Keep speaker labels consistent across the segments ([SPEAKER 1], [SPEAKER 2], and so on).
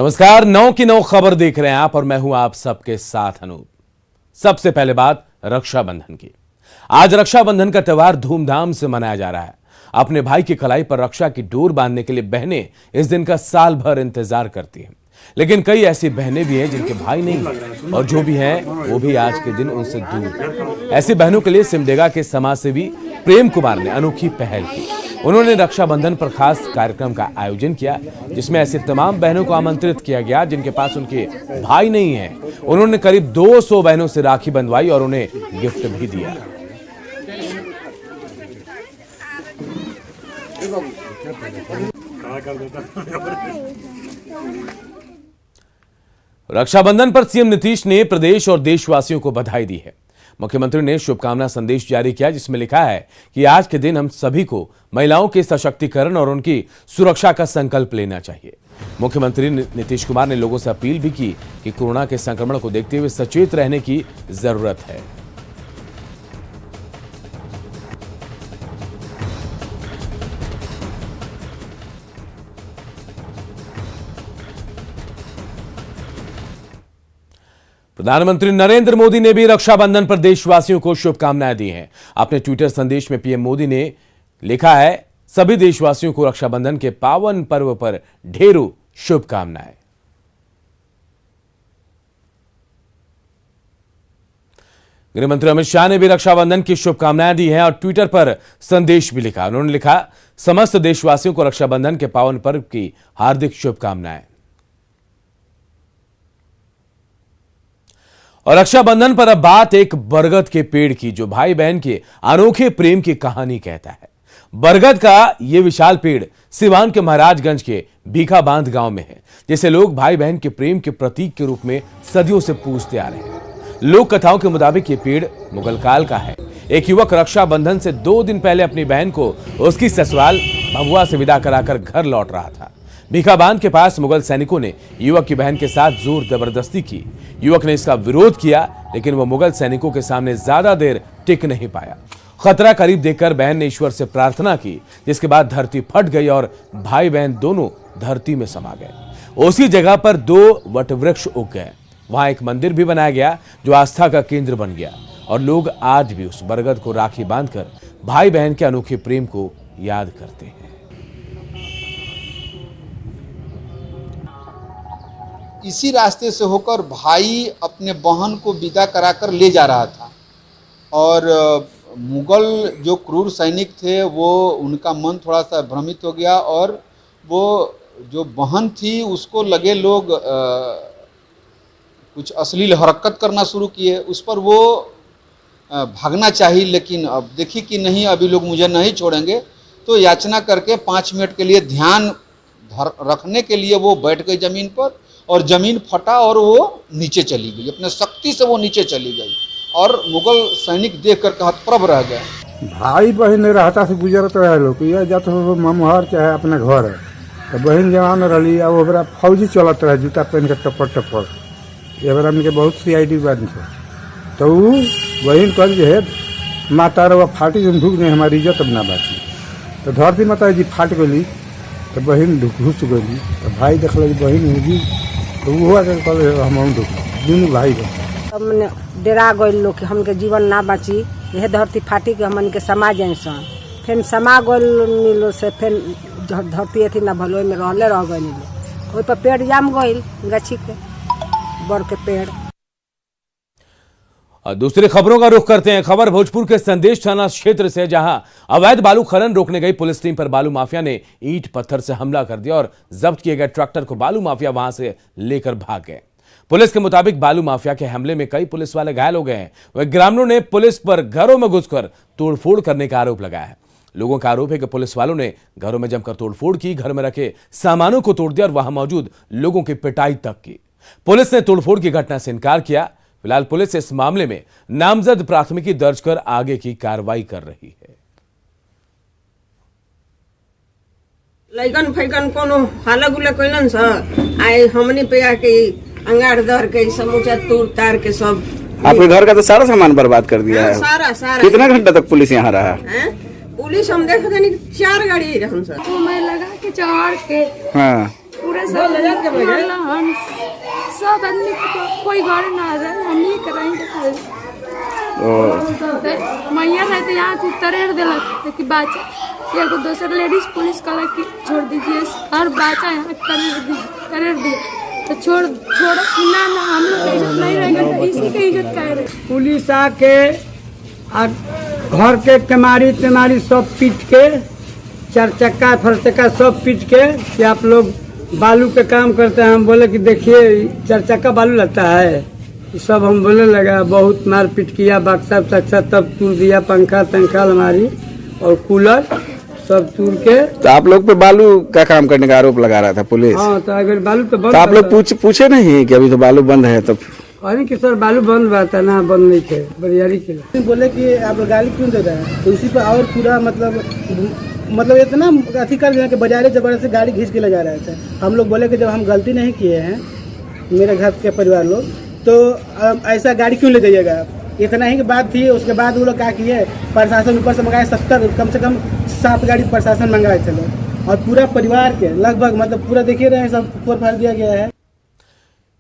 [SPEAKER 1] नमस्कार, 9 की 9 खबर देख रहे हैं आप और मैं हूं आप सबके साथ अनूप। सबसे पहले बात रक्षाबंधन की। आज रक्षाबंधन का त्योहार धूमधाम से मनाया जा रहा है। अपने भाई की कलाई पर रक्षा की डोर बांधने के लिए बहनें इस दिन का साल भर इंतजार करती हैं। लेकिन कई ऐसी बहनें भी हैं जिनके भाई नहीं हैं और जो भी हैं वो भी आज के दिन उनसे दूर हैं। ऐसी बहनों के लिए सिमडेगा के समाजसेवी प्रेम कुमार ने अनोखी पहल की। उन्होंने रक्षाबंधन पर खास कार्यक्रम का आयोजन किया जिसमें ऐसे तमाम बहनों को आमंत्रित किया गया जिनके पास उनके भाई नहीं हैं। उन्होंने करीब 200 बहनों से राखी बंधवाई और उन्हें गिफ्ट भी दिया। रक्षाबंधन पर सीएम नीतीश ने प्रदेश और देशवासियों को बधाई दी है। मुख्यमंत्री ने शुभकामना संदेश जारी किया जिसमें लिखा है कि आज के दिन हम सभी को महिलाओं के सशक्तिकरण और उनकी सुरक्षा का संकल्प लेना चाहिए। मुख्यमंत्री नीतीश कुमार ने लोगों से अपील भी की कि कोरोना के संक्रमण को देखते हुए सचेत रहने की जरूरत है। प्रधानमंत्री नरेंद्र मोदी ने भी रक्षाबंधन पर देशवासियों को शुभकामनाएं दी हैं। अपने ट्विटर संदेश में पीएम मोदी ने लिखा है, सभी देशवासियों को रक्षाबंधन के पावन पर्व पर ढेरों शुभकामनाएं। गृहमंत्री अमित शाह ने भी रक्षाबंधन की शुभकामनाएं दी हैं और ट्विटर पर संदेश भी लिखा। उन्होंने लिखा, समस्त देशवासियों को रक्षाबंधन के पावन पर्व की हार्दिक शुभकामनाएं। और रक्षाबंधन पर अब बात एक बरगद के पेड़ की जो भाई बहन के अनोखे प्रेम की कहानी कहता है। बरगद का यह विशाल पेड़ सिवान के महाराजगंज के भीखा बांध गांव में है, जिसे लोग भाई बहन के प्रेम के प्रतीक के रूप में सदियों से पूजते आ रहे हैं। लोक कथाओं के मुताबिक ये पेड़ मुगल काल का है। एक युवक रक्षाबंधन से 2 दिन पहले अपनी बहन को उसकी ससुराल भभुआ से विदा कराकर घर लौट रहा था। भीखा बांध के पास मुगल सैनिकों ने युवक की बहन के साथ जोर जबरदस्ती की। युवक ने इसका विरोध किया लेकिन वह मुगल सैनिकों के सामने ज्यादा देर टिक नहीं पाया। खतरा करीब देखकर बहन ने ईश्वर से प्रार्थना की, जिसके बाद धरती फट गई और भाई बहन दोनों धरती में समा गए। उसी जगह पर 2 वटवृक्ष उग गए। वहां एक मंदिर भी बनाया गया जो आस्था का केंद्र बन गया और लोग आज भी उस बरगद को राखी बांधकर भाई बहन के अनोखे प्रेम को याद करते हैं।
[SPEAKER 2] इसी रास्ते से होकर भाई अपने बहन को विदा कराकर ले जा रहा था और मुगल जो क्रूर सैनिक थे वो उनका मन थोड़ा सा भ्रमित हो गया और वो जो बहन थी उसको लगे लोग कुछ अश्लील हरकत करना शुरू किए। उस पर वो भागना चाहिए लेकिन अब देखी कि नहीं, अभी लोग मुझे नहीं छोड़ेंगे, तो याचना करके 5 मिनट के लिए ध्यान रखने के लिए वो बैठ गई ज़मीन पर और ज़मीन फटा और वो नीचे चली गई। अपने शक्ति से वो नीचे चली गई और मुगल सैनिक देख कर हतप्रभ रह गए।
[SPEAKER 3] भाई बहन रास्ता से गुजरत रहे लोग, यह जाते ममहर चाहे अपने घर है तो बहन जवान रही वो बड़ा फौजी चलत रहे, जूता पहन के टपर टपर। ये बड़ा उनके बहुत CID बन थे तो वो बहन कर जो है माता रवा फाटी जो ढूक जाए हमारी इज्जत अब ना बाकी। तो धरती माता जी फाट गई तो बहन घुस गई तो भाई देख लगी बहन होगी तो वो हम दोनों भाई
[SPEAKER 4] हमने डरा गए लोग कि हमके जीवन ना बची, यह धरती फाटी के हमन के समा जाए सन। फिर समा गए से फिर धरती थी ना भलो में रहले रह गए ओहि पर पेड़ जाम गई गाछी के बड़ के पेड़।
[SPEAKER 1] दूसरी खबरों का रुख करते हैं। खबर भोजपुर के संदेश थाना क्षेत्र से, जहां अवैध बालू खनन रोकने गई पुलिस टीम पर बालू माफिया ने ईंट पत्थर से हमला कर दिया और जब्त किए गए ट्रैक्टर को बालू माफिया वहां से लेकर भाग गए। पुलिस के मुताबिक बालू माफिया के हमले में कई पुलिस वाले घायल हो गए हैं। वह ग्रामीणों ने पुलिस पर घरों में घुसकर तोड़फोड़ करने का आरोप लगाया है। लोगों का आरोप है कि पुलिस वालों ने घरों में जमकर तोड़फोड़ की, घर में रखे सामानों को तोड़ दिया और वहां मौजूद लोगों की पिटाई तक की। पुलिस ने तोड़फोड़ की घटना से इनकार किया। फिलहाल पुलिस इस मामले में नामजद प्राथमिकी दर्ज कर आगे की कार्रवाई कर रही है।
[SPEAKER 5] लैकन फैकन कोनो हाला गुला कइलन सर आए हमनी पे आके अंगार दर के समूचा तोड़ तार के सब।
[SPEAKER 6] आपके घर का तो सारा सामान बर्बाद कर दिया है।
[SPEAKER 5] सारा
[SPEAKER 6] कितना घंटा तक पुलिस यहाँ रहा
[SPEAKER 5] पुलिस हम देख देनी 4 गाड़ी रहन सर।
[SPEAKER 7] तो मैं लगा के चढ़ के
[SPEAKER 6] हाँ
[SPEAKER 7] पूरे सब मोहल्ला हम सब आदमी को कोई घर ना रहे, हम ही कराएंगे खाली। मैया रहते यहाँ से तरेर दिलक कि बाचा एगो दोसर लेडीज पुलिस कल की छोड़ दीजिए, और बाचा यहाँ तरेर दिया तो छोड़ ना हम लोग का इज्जत नहीं रहेगा तो इसी की इज्जत क्या रहे।
[SPEAKER 8] पुलिस आके घर के केमारी सब पीट के, चार चक्का फर चक्का सब पीट के कि आप लोग बालू के काम करते हैं। हम बोले कि देखिए 4 चक्का बालू लगता है, ये सब हम बोले लगा। बहुत मारपीट किया, बक्सा तक्सा तब तोड़ दिया, पंखा तंखा अलमारी और कूलर सब तोड़ के।
[SPEAKER 6] तो आप लोग पे बालू का काम करने का आरोप लगा रहा था पुलिस?
[SPEAKER 8] हाँ, तो अगर बालू तो बंद,
[SPEAKER 6] तो आप लोग पूछे नहीं कि अभी तो बालू बंद है? तो
[SPEAKER 8] कहने कि सर बालू बंद बात है ना, बंद नहीं थे, बरियारी के
[SPEAKER 9] बोले कि आप गाली क्यों दे रहे हैं, तो इसी पर और पूरा मतलब इतना अथी कर दिया कि बाजारे जबरदस्ती गाड़ी खींच के ले जा रहे थे। हम लोग बोले कि जब हम गलती नहीं किए हैं, मेरे घर के परिवार लोग, तो ऐसा गाड़ी क्यों ले जाइएगा। इतना ही की बात थी। उसके बाद वो लोग क्या किए, प्रशासन ऊपर से मंगाए 70 कम से कम 7 गाड़ी प्रशासन मंगाए थे लोग, और पूरा परिवार के लगभग मतलब पूरा देखिए रहे हैं, सब फोड़ फाड़ दिया गया है।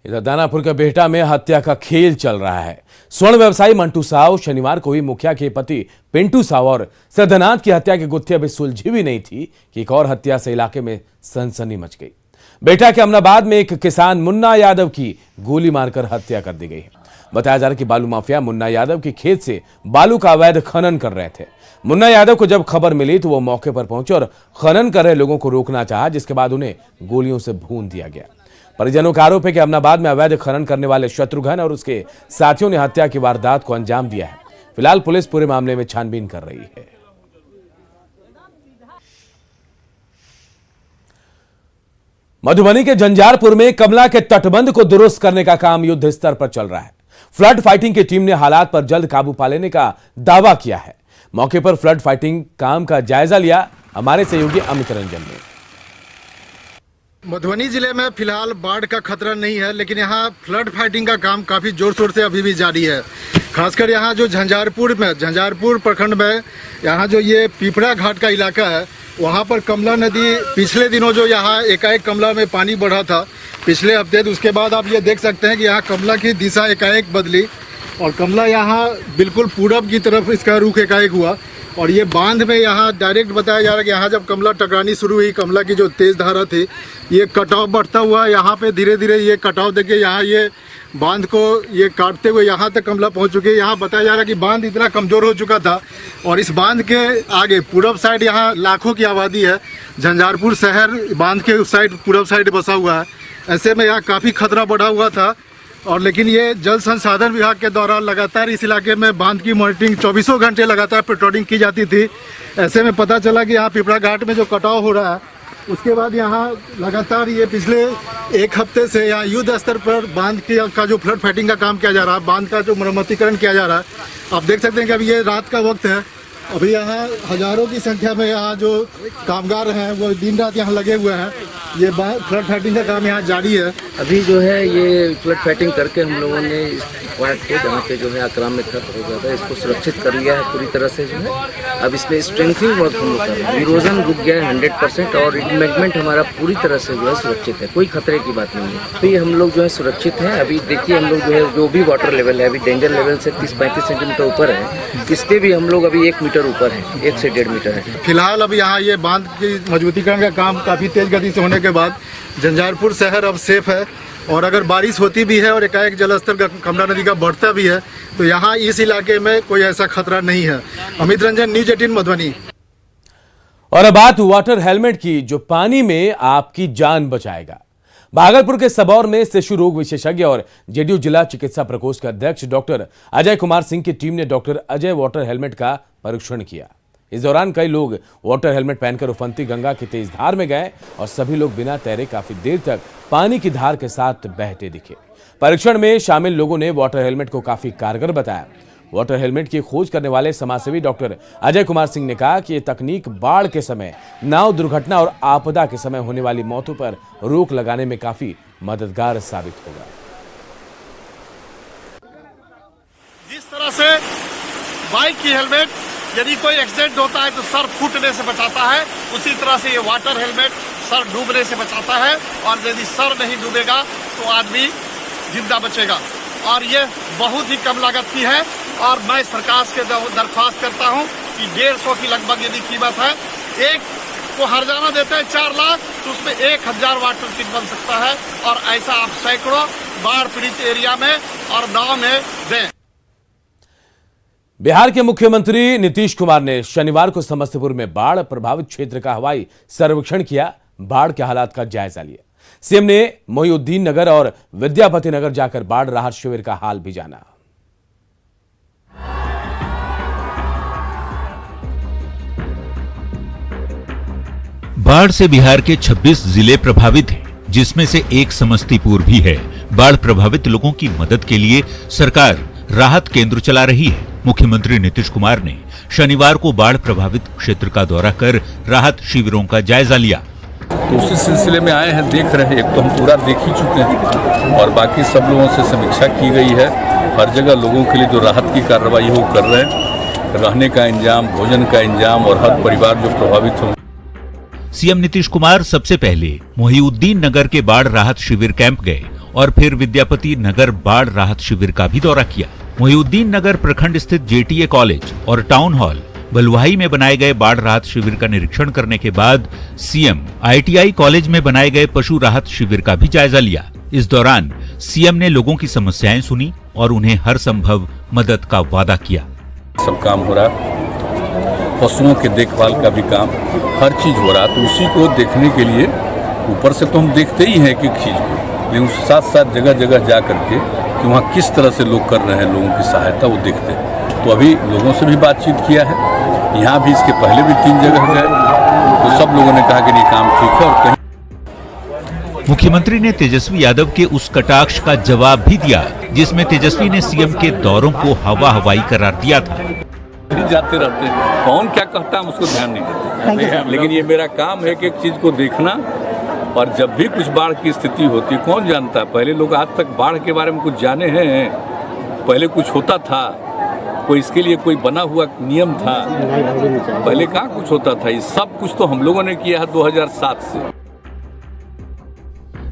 [SPEAKER 1] इधर दानापुर के बेहटा में हत्या का खेल चल रहा है। स्वर्ण व्यवसायी मंटू साव शनिवार को ही मुखिया के पति पिंटू साव और सिद्धनाथ की हत्या की गुत्थी अभी सुलझी भी नहीं थी कि एक और हत्या से इलाके में सनसनी मच गई। बेहटा के अमनाबाद में एक किसान मुन्ना यादव की गोली मारकर हत्या कर दी गई है। बताया जा रहा है कि बालू माफिया मुन्ना यादव के खेत से बालू का अवैध खनन कर रहे थे। मुन्ना यादव को जब खबर मिली तो वो मौके पर पहुंचे और खनन कर रहे लोगों को रोकना चाहा, जिसके बाद उन्हें गोलियों से भून दिया गया। परिजनों का आरोप है कि अमनाबाद में अवैध खनन करने वाले शत्रुघ्न और उसके साथियों ने हत्या की वारदात को अंजाम दिया है। फिलहाल पुलिस पूरे मामले में छानबीन कर रही है। मधुबनी के झंझारपुर में कमला के तटबंध को दुरुस्त करने का काम युद्ध स्तर पर चल रहा है। फ्लड फाइटिंग की टीम ने हालात पर जल्द काबू पा लेने का दावा किया है। मौके पर फ्लड फाइटिंग काम का जायजा लिया हमारे सहयोगी अमित रंजन ने।
[SPEAKER 10] मधुबनी जिले में फिलहाल बाढ़ का खतरा नहीं है, लेकिन यहाँ फ्लड फाइटिंग का काम काफ़ी जोर शोर से अभी भी जारी है। खासकर यहाँ जो झंझारपुर प्रखंड में यहाँ जो ये पीपरा घाट का इलाका है, वहाँ पर कमला नदी पिछले दिनों जो यहाँ एकाएक कमला में पानी बढ़ा था पिछले हफ्ते, तो उसके बाद आप ये देख सकते हैं कि यहाँ कमला की दिशा एकाएक बदली और कमला यहाँ बिल्कुल पूरब की तरफ इसका रुख एकाएक हुआ। और ये बांध में यहाँ डायरेक्ट बताया जा रहा है कि यहाँ जब कमला टकरानी शुरू हुई, कमला की जो तेज़ धारा थी, ये कटाव बढ़ता हुआ यहाँ पे धीरे धीरे ये कटाव देखिए, यहाँ ये बांध को ये काटते हुए यहाँ तक कमला पहुँच चुकी है। यहाँ बताया जा रहा है कि बांध इतना कमज़ोर हो चुका था और इस बांध के आगे पूरब साइड यहाँ लाखों की आबादी है। झंझारपुर शहर बांध के उस साइड पूरब साइड बसा हुआ है। ऐसे में यहाँ काफ़ी खतरा बढ़ा हुआ था और लेकिन ये जल संसाधन विभाग के द्वारा लगातार इस इलाके में बांध की मॉनिटरिंग 24 घंटे लगातार पेट्रोलिंग की जाती थी। ऐसे में पता चला कि यहाँ पिपरा घाट में जो कटाव हो रहा है, उसके बाद यहाँ लगातार ये पिछले 1 हफ्ते से यहाँ युद्ध स्तर पर बांध का जो फ्लड फाइटिंग का काम किया जा रहा है, बांध का जो मरम्मतीकरण किया जा रहा है। आप देख सकते हैं कि अभी ये रात का वक्त है, अभी यहाँ हजारों की संख्या में यहाँ जो कामगार हैं वो दिन रात यहाँ लगे हुए हैं। ये फ्लड फाइटिंग का काम यहाँ जारी है।
[SPEAKER 11] अभी जो है ये फ्लड फाइटिंग करके हम लोगों ने इस पॉइंट को जहाँ पे जो है आक्रामक खत्म हो जाता है, इसको सुरक्षित कर लिया है पूरी तरह से जो है। अब इसमें स्ट्रेंथनिंग वर्क हम लोग कर रहे हैं। इरोजन रुक गया है 100% और एम्बैंकमेंट हमारा पूरी तरह से जो है सुरक्षित है, कोई खतरे की बात नहीं है। तो ये हम लोग जो है सुरक्षित हैं। अभी देखिए हम लोग जो है जो भी वाटर लेवल है अभी डेंजर लेवल से 30-35 सेंटीमीटर ऊपर है, इस पे भी हम लोग अभी 1 मीटर ऊपर है, 1 से 1.5 मीटर है।
[SPEAKER 10] फिलहाल अब यहाँ ये बांध की मजबूतीकरण का काम काफ़ी तेज गति से होने के बाद झंझारपुर शहर अब सेफ है और अगर बारिश होती भी है और एकाएक जलस्तर कमला नदी का बढ़ता भी है तो यहाँ इस इलाके में कोई ऐसा खतरा नहीं है। अमित रंजन, न्यूज 18 मधुबनी।
[SPEAKER 1] और अब बात वाटर हेलमेट की, जो पानी में आपकी जान बचाएगा। भागलपुर के सबौर में शिशु रोग विशेषज्ञ और जेडीयू जिला चिकित्सा प्रकोष्ठ के अध्यक्ष डॉक्टर अजय कुमार सिंह की टीम ने डॉक्टर अजय वाटर हेलमेट का परीक्षण किया। इस दौरान कई लोग वाटर हेलमेट पहनकर उफनती गंगा की तेज धार में गए और सभी लोग बिना तैरे काफी देर तक पानी की धार के साथ बहते दिखे। परीक्षण में शामिल लोगों ने वाटर हेलमेट को काफी कारगर बताया। वाटर हेलमेट की खोज करने वाले समाजसेवी डॉक्टर अजय कुमार सिंह ने कहा कि यह तकनीक बाढ़ के समय, नाव दुर्घटना और आपदा के समय होने वाली मौतों पर रोक लगाने में काफी मददगार साबित होगा।
[SPEAKER 10] जिस तरह से बाइक की हेलमेट यदि कोई एक्सीडेंट होता है तो सर फूटने से बचाता है, उसी तरह से ये वाटर हेलमेट सर डूबने से बचाता है, और यदि सर नहीं डूबेगा तो आदमी जिंदा बचेगा। और ये बहुत ही कम लागत की है, और मैं सरकार से दरख्वास्त करता हूँ कि 150 की लगभग यदि कीमत है, एक को हरजाना देते हैं 4 लाख, तो उसमें 1000 वाटर किट बन सकता है, और ऐसा आप सैकड़ों बाढ़ पीड़ित एरिया में और गांव में दें।
[SPEAKER 1] बिहार के मुख्यमंत्री नीतीश कुमार ने शनिवार को समस्तीपुर में बाढ़ प्रभावित क्षेत्र का हवाई सर्वेक्षण किया, बाढ़ के हालात का जायजा लिया। सीएम ने मोहिउद्दीन नगर और विद्यापति नगर जाकर बाढ़ राहत शिविर का हाल भी जाना।
[SPEAKER 12] बाढ़ से बिहार के 26 जिले प्रभावित हैं, जिसमें से एक समस्तीपुर भी है। बाढ़ प्रभावित लोगों की मदद के लिए सरकार राहत केंद्र चला रही है। मुख्यमंत्री नीतीश कुमार ने शनिवार को बाढ़ प्रभावित क्षेत्र का दौरा कर राहत शिविरों का जायजा लिया।
[SPEAKER 13] तो उसी सिलसिले में आए हैं, देख रहे हैं। एक तो हम पूरा देख ही चुके हैं, और बाकी सब लोगों से समीक्षा की गई है। हर जगह लोगों के लिए जो राहत की कार्रवाई वो कर रहे हैं, रहने का इंतजाम, भोजन का इंतजाम, और हर परिवार जो प्रभावित हो।
[SPEAKER 12] सीएम नीतीश कुमार सबसे पहले मोहिउद्दीन नगर के बाढ़ राहत शिविर कैंप गए और फिर विद्यापति नगर बाढ़ राहत शिविर का भी दौरा किया। मोहिउद्दीन नगर प्रखंड स्थित जेटीए कॉलेज और टाउन हॉल बलुआही में बनाए गए बाढ़ राहत शिविर का निरीक्षण करने के बाद सीएम आईटीआई कॉलेज में बनाए गए पशु राहत शिविर का भी जायजा लिया। इस दौरान सीएम ने लोगों की समस्याएं सुनी और उन्हें हर संभव मदद का वादा किया।
[SPEAKER 13] सब काम हो रहा, पशुओं के देखभाल का भी काम, हर चीज हो रहा। तो उसी को देखने के लिए ऊपर से तो हम देखते ही हैं एक चीज को, लेकिन उसके साथ साथ जगह जगह जा करके कि वहाँ किस तरह से लोग कर रहे हैं, लोगों की सहायता वो देखते हैं। तो अभी लोगों से भी बातचीत किया है, यहाँ भी इसके पहले भी 3 जगह गए, तो सब लोगों ने कहा कि ये काम ठीक है। और कहीं
[SPEAKER 12] मुख्यमंत्री ने तेजस्वी यादव के उस कटाक्ष का जवाब भी दिया, जिसमें तेजस्वी ने सीएम के दौरों को हवा हवाई करार दिया था।
[SPEAKER 13] जाते रहते हैं, कौन क्या कहता है हम उसको ध्यान नहीं देते, लेकिन ये मेरा काम है कि एक चीज को देखना। और जब भी कुछ बाढ़ की स्थिति होती है, कौन जानता है, पहले लोग आज तक बाढ़ के बारे में कुछ जाने हैं? पहले कुछ होता था, कोई इसके लिए कोई बना हुआ नियम था? पहले कहाँ कुछ होता था? ये सब कुछ तो हम लोगों ने किया है 2007 से।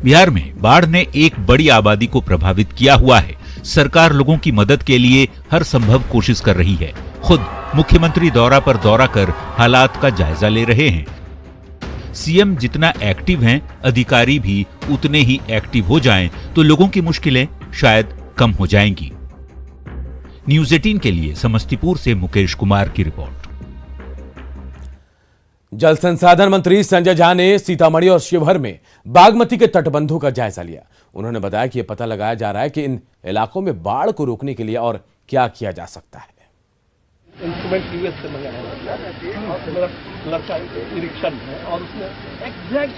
[SPEAKER 12] बिहार में बाढ़ ने एक बड़ी आबादी को प्रभावित किया हुआ है। सरकार लोगों की मदद के लिए हर संभव कोशिश कर रही है। खुद मुख्यमंत्री दौरा पर दौरा कर हालात का जायजा ले रहे हैं। सीएम जितना एक्टिव हैं, अधिकारी भी उतने ही एक्टिव हो जाएं तो लोगों की मुश्किलें शायद कम हो जाएंगी। न्यूज़ 18 के लिए समस्तीपुर से मुकेश कुमार की रिपोर्ट।
[SPEAKER 1] जल संसाधन मंत्री संजय झा ने सीतामढ़ी और शिवहर में बागमती के तटबंधों का जायजा लिया। उन्होंने बताया कि यह पता लगाया जा रहा है कि इन इलाकों में बाढ़ को रोकने के लिए और क्या किया जा सकता है।
[SPEAKER 14] इंस्ट्रूमेंट यूएस से मंगाया है, लड़का निरीक्षण है, और उसमें एग्जैक्ट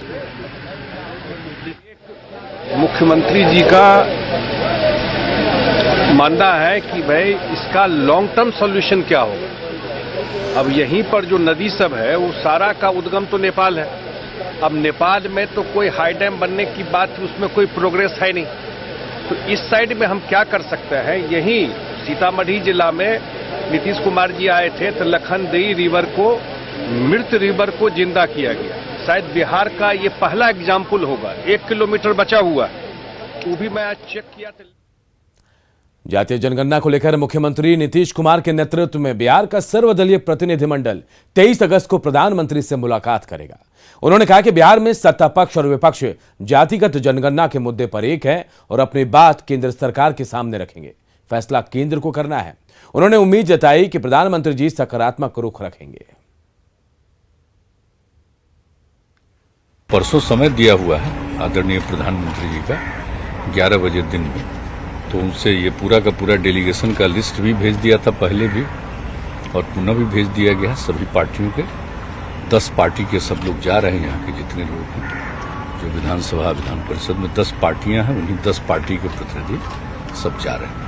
[SPEAKER 14] मुख्यमंत्री जी का मानना है कि भाई इसका लॉन्ग टर्म सॉल्यूशन क्या होगा। अब यहीं पर जो नदी सब है वो सारा का उद्गम तो नेपाल है। अब नेपाल में तो कोई हाई डैम बनने की बात, उसमें कोई प्रोग्रेस है नहीं। तो इस साइड में हम क्या कर सकते हैं? यहीं सीतामढ़ी जिला में नीतीश कुमार जी आए थे तो लखनदेई रिवर को, मृत रिवर को जिंदा किया गया। शायद बिहार का ये पहला एग्जाम्पल होगा। 1 किलोमीटर बचा हुआ, वो भी मैं आज चेक किया था।
[SPEAKER 1] जातीय जनगणना को लेकर मुख्यमंत्री नीतीश कुमार के नेतृत्व में बिहार का सर्वदलीय प्रतिनिधिमंडल 23 अगस्त को प्रधानमंत्री से मुलाकात करेगा। उन्होंने कहा कि बिहार में सत्ता पक्ष और विपक्ष जातिगत जनगणना के मुद्दे पर एक है और अपनी बात केंद्र सरकार के सामने रखेंगे। फैसला केंद्र को करना है। उन्होंने उम्मीद जताई कि प्रधानमंत्री जी सकारात्मक रुख रखेंगे।
[SPEAKER 13] परसों समय दिया हुआ है आदरणीय प्रधानमंत्री जी का 11 बजे दिन में, तो उनसे ये पूरा का पूरा डेलीगेशन का लिस्ट भी भेज दिया था पहले भी, और पुनः भी भेज दिया गया। सभी पार्टियों के 10 पार्टी के सब लोग जा रहे हैं। यहाँ के जितने लोग हैं, जो विधानसभा विधान परिषद में 10 पार्टियां हैं, उन्हीं 10 पार्टी के प्रतिनिधि सब जा रहे हैं।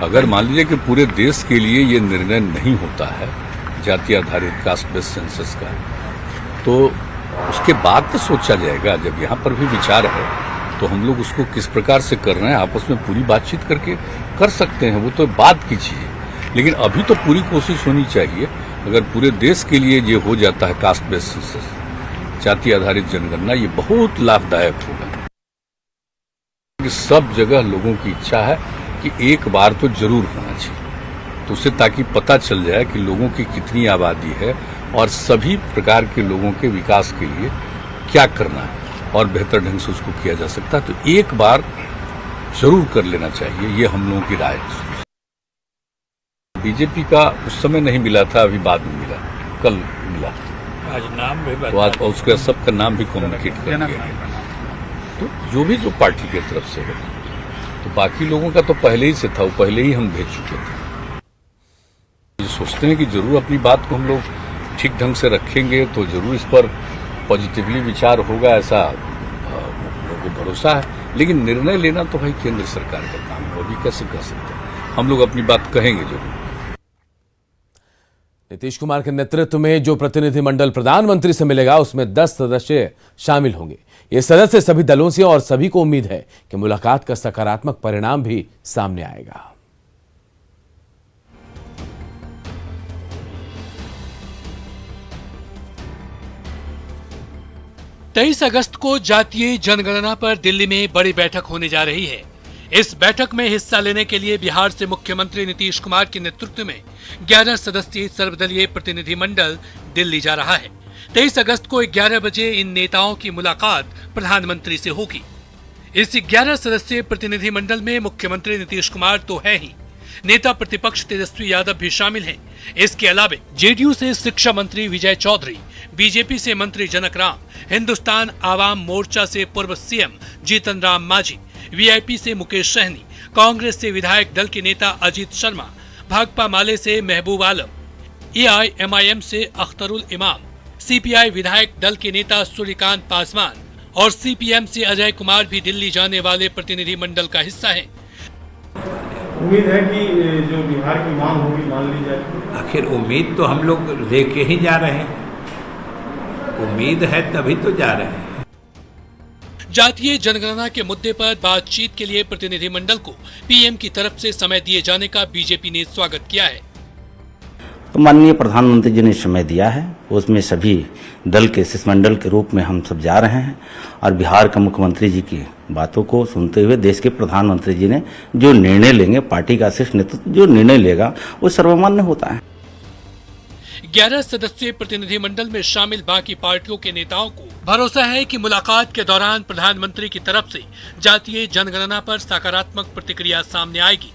[SPEAKER 13] अगर मान लीजिए कि पूरे देश के लिए ये निर्णय नहीं होता है जाति आधारित कास्ट बेस्ड सेंसस का, तो उसके बाद तो सोचा जाएगा। जब यहाँ पर भी विचार है तो हम लोग उसको किस प्रकार से कर रहे हैं, आपस में पूरी बातचीत करके कर सकते हैं, वो तो बात की चीज है। लेकिन अभी तो पूरी कोशिश होनी चाहिए। अगर पूरे देश के लिए ये हो जाता है कास्ट बेस्ड सेंसस, जाति आधारित जनगणना ये बहुत लाभदायक होगा। सब जगह लोगों की इच्छा है कि एक बार तो जरूर होना चाहिए, तो उससे ताकि पता चल जाए कि लोगों की कितनी आबादी है और सभी प्रकार के लोगों के विकास के लिए क्या करना है और बेहतर ढंग से उसको किया जा सकता है। तो एक बार जरूर कर लेना चाहिए, ये हम लोगों की राय है। बीजेपी का उस समय नहीं मिला था, अभी बाद में मिला, कल मिला,
[SPEAKER 15] आज नाम भी
[SPEAKER 13] तो आज उसका सबका नाम भी कम्युनिकेट कर दिया गया। तो जो पार्टी की तरफ से है, तो बाकी लोगों का तो पहले ही से था, वो पहले ही हम भेज चुके थे। सोचते हैं कि जरूर अपनी बात को हम लोग ठीक ढंग से रखेंगे तो जरूर इस पर पॉजिटिवली विचार होगा, ऐसा लोगों को भरोसा है। लेकिन निर्णय लेना तो भाई केंद्र सरकार का काम है, अभी कैसे कर सकते हैं, हम लोग अपनी बात कहेंगे जरूर।
[SPEAKER 1] नीतीश कुमार के नेतृत्व में जो प्रतिनिधिमंडल प्रधानमंत्री से मिलेगा उसमें 10 सदस्य शामिल होंगे। ये सदस्य सभी दलों से और सभी को उम्मीद है कि मुलाकात का सकारात्मक परिणाम भी सामने आएगा।
[SPEAKER 16] 23 अगस्त को जातीय जनगणना पर दिल्ली में बड़ी बैठक होने जा रही है। इस बैठक में हिस्सा लेने के लिए बिहार से मुख्यमंत्री नीतीश कुमार के नेतृत्व में 11 सदस्यीय सर्वदलीय प्रतिनिधिमंडल दिल्ली जा रहा है। 23 अगस्त को 11 बजे इन नेताओं की मुलाकात प्रधानमंत्री से होगी। इस 11 सदस्यीय प्रतिनिधिमंडल में मुख्यमंत्री नीतीश कुमार तो है ही, नेता प्रतिपक्ष तेजस्वी यादव भी शामिल हैं। इसके अलावा जेडीयू से शिक्षा मंत्री विजय चौधरी, बीजेपी से मंत्री जनक राम, हिंदुस्तान आवाम मोर्चा से पूर्व सीएम जीतन राम मांझी, वीआईपी से मुकेश सहनी, कांग्रेस से विधायक दल के नेता अजीत शर्मा, भाकपा माले से महबूब आलम, एआईएमआईएम से अख्तरुल इमाम, सीपीआई विधायक दल के नेता सूर्यकांत पासवान और सीपीएम से अजय कुमार भी दिल्ली जाने वाले प्रतिनिधिमंडल का हिस्सा हैं।
[SPEAKER 17] उम्मीद है कि जो बिहार की मांग होगी मान ली जाएगी।
[SPEAKER 15] आखिर उम्मीद तो हम लोग लेके ही जा रहे हैं, उम्मीद है तभी तो जा रहे हैं।
[SPEAKER 16] जातीय जनगणना के मुद्दे पर बातचीत के लिए प्रतिनिधिमंडल को पीएम की तरफ से समय दिए जाने का बीजेपी ने स्वागत किया है।
[SPEAKER 18] तो माननीय प्रधानमंत्री जी ने समय दिया है, उसमें सभी दल के शिष्टमंडल के रूप में हम सब जा रहे हैं और बिहार के मुख्यमंत्री जी की बातों को सुनते हुए देश के प्रधानमंत्री जी ने जो निर्णय लेंगे, पार्टी का शीर्ष नेतृत्व जो निर्णय लेगा वो सर्वमान्य होता है।
[SPEAKER 16] 11 सदस्यीय प्रतिनिधिमंडल में शामिल बाकी पार्टियों के नेताओं को भरोसा है कि मुलाकात के दौरान प्रधानमंत्री की तरफ से जातीय जनगणना पर सकारात्मक प्रतिक्रिया सामने आएगी।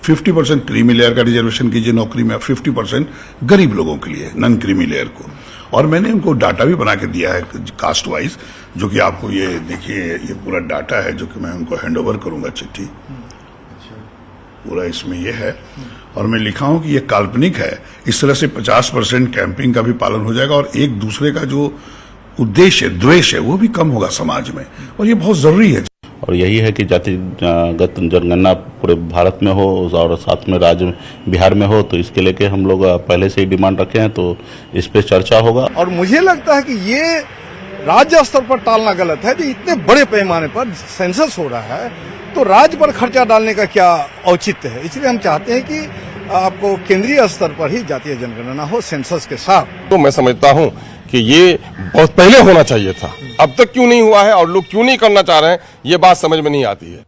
[SPEAKER 19] 50% क्रीमी लेयर का रिजर्वेशन कीजिए नौकरी में, 50% गरीब लोगों के लिए, नॉन क्रीमी लेयर को। और मैंने उनको डाटा भी बना के दिया है कास्ट वाइज, जो कि आपको ये देखिए, ये पूरा डाटा है जो कि मैं उनको हैंड ओवर करूंगा चिट्ठी, पूरा इसमें ये है। और मैं लिखा हूं कि ये काल्पनिक है। इस तरह से 50% कैंपिंग का भी पालन हो जाएगा और एक दूसरे का जो उद्देश्य द्वेष है वो भी कम होगा समाज में, और ये बहुत जरूरी है।
[SPEAKER 20] और यही है कि जातिगत जनगणना पूरे भारत में हो और साथ में राज्य बिहार में हो, तो इसके लेके हम लोग पहले से ही डिमांड रखे हैं, तो इस पे चर्चा होगा।
[SPEAKER 21] और मुझे लगता है कि ये राज्य स्तर पर टालना गलत है कि इतने बड़े पैमाने पर सेंसस हो रहा है तो राज्य पर खर्चा डालने का क्या औचित्य है। इसलिए हम चाहते हैं कि आपको केंद्रीय स्तर पर ही जातीय जनगणना हो सेंसस के साथ।
[SPEAKER 22] तो मैं समझता हूं कि ये बहुत पहले होना चाहिए था, अब तक क्यों नहीं हुआ है और लोग क्यों नहीं करना चाह रहे हैं, ये बात समझ में नहीं आती है।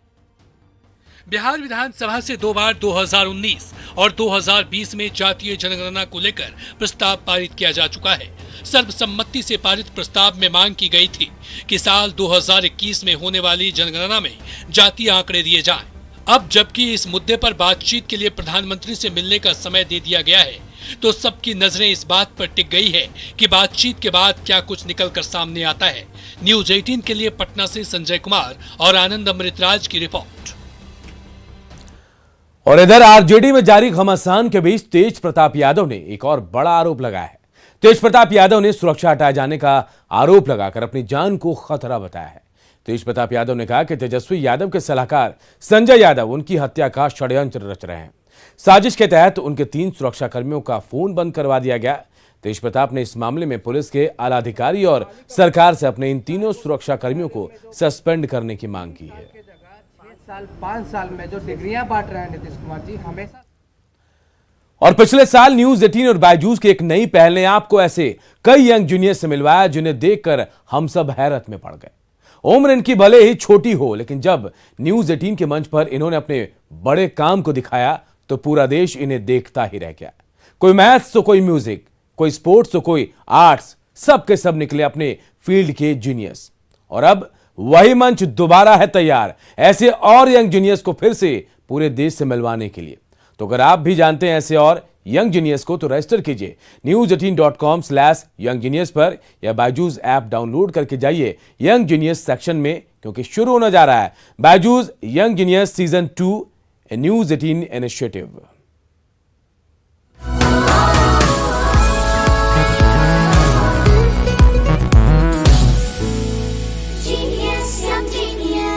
[SPEAKER 16] बिहार विधानसभा से 2 बार 2019 और 2020 में जातीय जनगणना को लेकर प्रस्ताव पारित किया जा चुका है। सर्वसम्मति से पारित प्रस्ताव में मांग की गई थी कि साल 2021 में होने वाली जनगणना में जातीय आंकड़े दिए जाएं। अब जबकि इस मुद्दे पर बातचीत के लिए प्रधानमंत्री से मिलने का समय दे दिया गया है, तो सबकी नजरें इस बात पर टिक गई है कि बातचीत के बाद क्या कुछ निकलकर सामने आता है। न्यूज 18 के लिए पटना से संजय कुमार और आनंद अमृतराज की रिपोर्ट।
[SPEAKER 1] और इधर आरजेडी में जारी घमासान के बीच तेज प्रताप यादव ने एक और बड़ा आरोप लगाया है। तेज प्रताप यादव ने सुरक्षा हटाए जाने का आरोप लगाकर अपनी जान को खतरा बताया है। तेज प्रताप यादव ने कहा कि तेजस्वी यादव के सलाहकार संजय यादव उनकी हत्या का षड्यंत्र रच रहे हैं। साजिश के तहत उनके 3 सुरक्षाकर्मियों का फोन बंद करवा दिया गया। तेज प्रताप ने इस मामले में पुलिस के आला अधिकारी और सरकार से अपने इन तीनों सुरक्षाकर्मियों को सस्पेंड करने की मांग की है।
[SPEAKER 23] 5 साल में जो डिग्रियां बांट रहे हैं नीतीश कुमार जी हमेशा।
[SPEAKER 1] और पिछले साल न्यूज 18 और बायजूस की एक नई पहल ने आपको ऐसे कई यंग जूनियर से मिलवाया जिन्हें देखकर हम सब हैरत में पड़ गए। उम्र इनकी भले ही छोटी हो, लेकिन जब न्यूज 18 के मंच पर इन्होंने अपने बड़े काम को दिखाया तो पूरा देश इन्हें देखता ही रह गया। कोई मैथ्स तो कोई म्यूजिक, कोई स्पोर्ट्स तो कोई आर्ट्स, सब के सब निकले अपने फील्ड के जीनियस। और अब वही मंच दोबारा है तैयार ऐसे और यंग जूनियर्स को फिर से पूरे देश से मिलवाने के लिए। तो अगर आप भी जानते हैं ऐसे और यंग जीनियस को तो रजिस्टर कीजिए news18.com/younggenius पर, या बायजूस ऐप डाउनलोड करके जाइए यंग जीनियस सेक्शन में, क्योंकि शुरू होने जा रहा है Byju's young genius season 2 news 18 initiative.